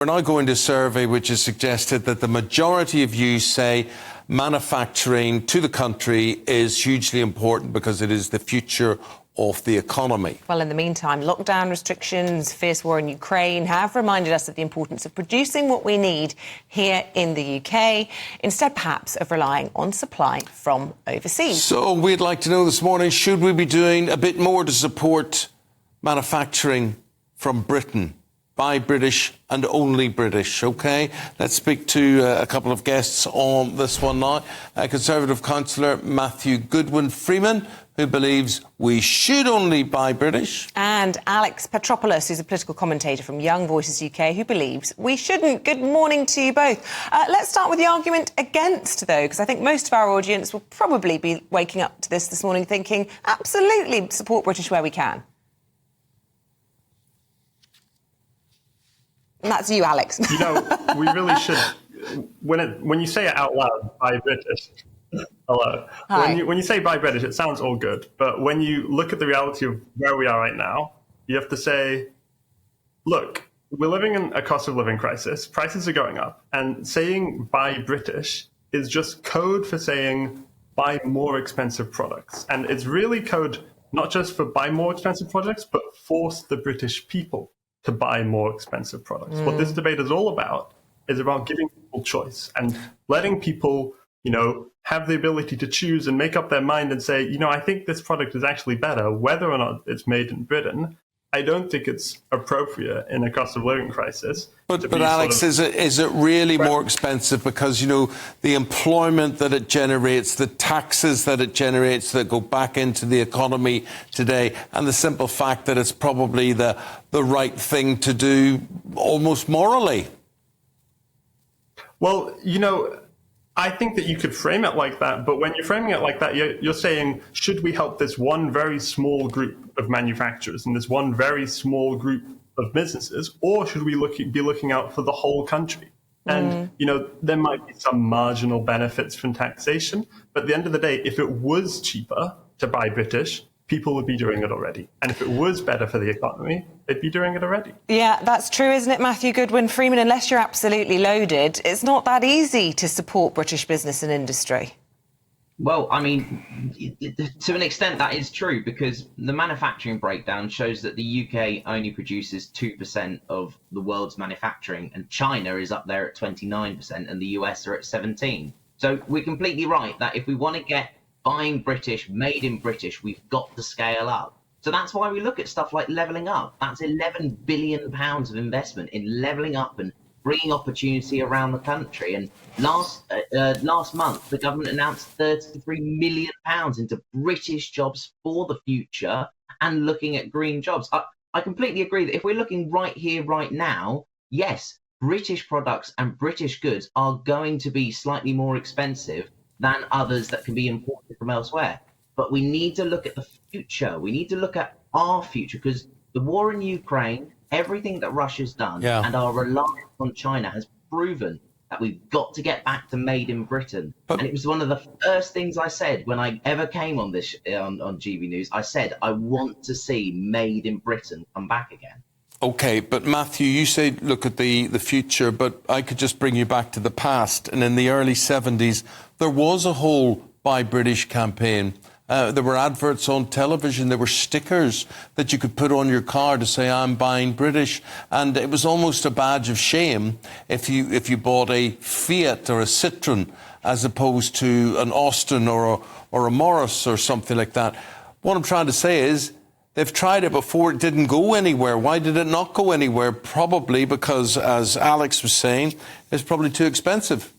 We're now going to a survey which has suggested that the majority of you say manufacturing to the country is hugely important because it is the future of the economy. Well, in the meantime, lockdown restrictions, fierce war in Ukraine have reminded us of the importance of producing what we need here in the UK, instead perhaps of relying on supply from overseas. So we'd like to know this morning, should we be doing a bit more to support manufacturing from Britain? By British and only British, OK? Let's speak to a couple of guests on this one now. Conservative Councillor Mathew Goodwin-Freeman, who believes we should only buy British. And Alex Petropoulous, who's a political commentator from Young Voices UK, who believes we shouldn't. Good morning to you both. Let's start with the argument against, though, because I think most of our audience will probably be waking up to this morning thinking, absolutely support British where we can. And that's you, Alex. You know, we really should. When you say it out loud, buy British. Hello. Hi. When you say buy British, it sounds all good. But when you look at the reality of where we are right now, you have to say, look, we're living in a cost of living crisis. Prices are going up. And saying buy British is just code for saying buy more expensive products. And it's really code not just for buy more expensive products, but force the British people to buy more expensive products. What this debate is all about is about giving people choice and letting people, you know, have the ability to choose and make up their mind and say, you know, I think this product is actually better, whether or not it's made in Britain. I don't think it's appropriate in a cost of living crisis. But Alex, is it really more expensive because, you know, the employment that it generates, the taxes that it generates that go back into the economy today, and the simple fact that it's probably the right thing to do almost morally? Well, you know, I think that you could frame it like that, but when you're framing it like that, you're saying, should we help this one very small group of manufacturers and this one very small group of businesses, or should we be looking out for the whole country? And, you know, there might be some marginal benefits from taxation, but at the end of the day, if it was cheaper to buy British, people would be doing it already. And if it was better for the economy, they'd be doing it already. Yeah, that's true, isn't it, Mathew Goodwin-Freeman? Unless you're absolutely loaded, it's not that easy to support British business and industry. Well, I mean, to an extent that is true, because the manufacturing breakdown shows that the UK only produces 2% of the world's manufacturing, and China is up there at 29%, and the US are at 17%. So we're completely right that if we want to get buying British, made in British, we've got to scale up. So that's why we look at stuff like levelling up. That's £11 billion of investment in levelling up and bringing opportunity around the country. And last month, the government announced £33 million into British jobs for the future and looking at green jobs. I completely agree that if we're looking right here, right now, yes, British products and British goods are going to be slightly more expensive than others that can be imported from elsewhere. But we need to look at the future. We need to look at our future, because the war in Ukraine, everything that Russia's done, and our reliance on China has proven that we've got to get back to made in Britain. And it was one of the first things I said when I ever came on this on GB News. I said, I want to see made in Britain come back again. OK, but Mathew, you say look at the future, but I could just bring you back to the past. And in the early 70s, there was a whole Buy British campaign. There were adverts on television. There were stickers that you could put on your car to say, I'm buying British. And it was almost a badge of shame if you bought a Fiat or a Citroen as opposed to an Austin or a Morris or something like that. What I'm trying to say is, they've tried it before, it didn't go anywhere. Why did it not go anywhere? Probably because, as Alex was saying, it's probably too expensive.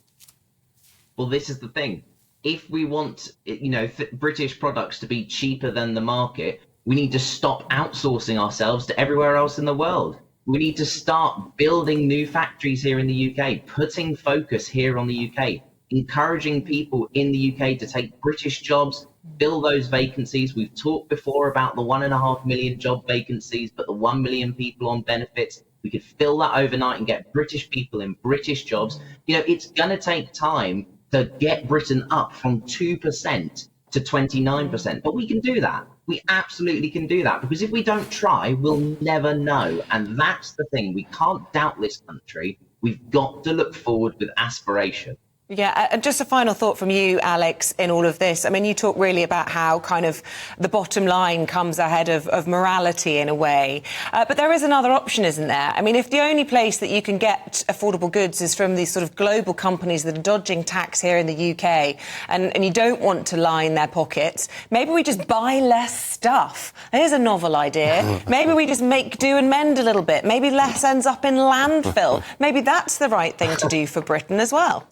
Well, this is the thing. If we want, you know, British products to be cheaper than the market, we need to stop outsourcing ourselves to everywhere else in the world. We need to start building new factories here in the UK, putting focus here on the UK, encouraging people in the UK to take British jobs, fill those vacancies. We've talked before about the 1.5 million job vacancies, but the 1 million people on benefits. We could fill that overnight and get British people in British jobs. You know, it's going to take time to get Britain up from 2% to 29%. But we can do that. We absolutely can do that, because if we don't try, we'll never know. And that's the thing. We can't doubt this country. We've got to look forward with aspiration. Yeah, and just a final thought from you, Alex, in all of this. I mean, you talk really about how kind of the bottom line comes ahead of morality in a way. But there is another option, isn't there? I mean, if the only place that you can get affordable goods is from these sort of global companies that are dodging tax here in the UK, and you don't want to line their pockets, maybe we just buy less stuff. Here's a novel idea. Maybe we just make do and mend a little bit. Maybe less ends up in landfill. Maybe that's the right thing to do for Britain as well.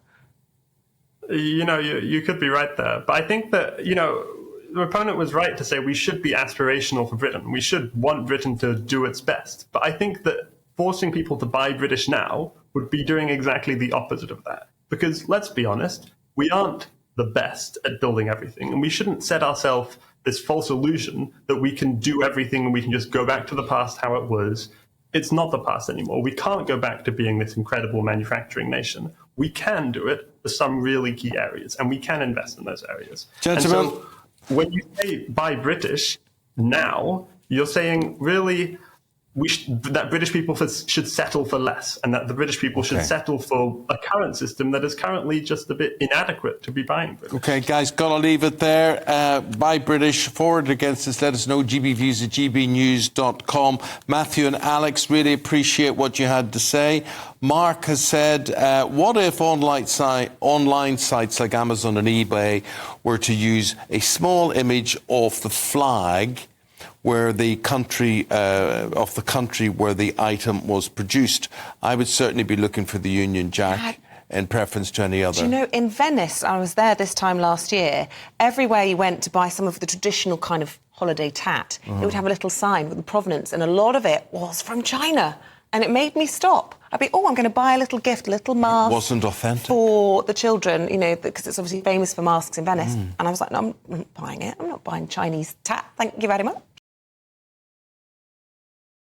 You know, you could be right there. But I think that, you know, the opponent was right to say we should be aspirational for Britain. We should want Britain to do its best. But I think that forcing people to buy British now would be doing exactly the opposite of that. Because let's be honest, we aren't the best at building everything. And we shouldn't set ourselves this false illusion that we can do everything and we can just go back to the past how it was. It's not the past anymore. We can't go back to being this incredible manufacturing nation. We can do it for some really key areas, and we can invest in those areas. Gentlemen. And so when you say buy British now, you're saying really that British people should settle for less, and that the British people should settle for a current system that is currently just a bit inadequate to be buying British. OK, guys, got to leave it there. Buy British, forward against this. Let us know, gbviews@gbnews.com. Mathew and Alex, really appreciate what you had to say. Mark has said, what if online sites like Amazon and eBay were to use a small image of the flag where the country where the item was produced? I would certainly be looking for the Union Jack in preference to any other. Do you know, in Venice, I was there this time last year, everywhere you went to buy some of the traditional kind of holiday tat, it would have a little sign with the provenance, and a lot of it was from China. And it made me stop. I'd be, I'm going to buy a little gift, a little mask. It wasn't authentic. For the children, you know, because it's obviously famous for masks in Venice. And I was like, no, I'm not buying it. I'm not buying Chinese tat. Thank you very much.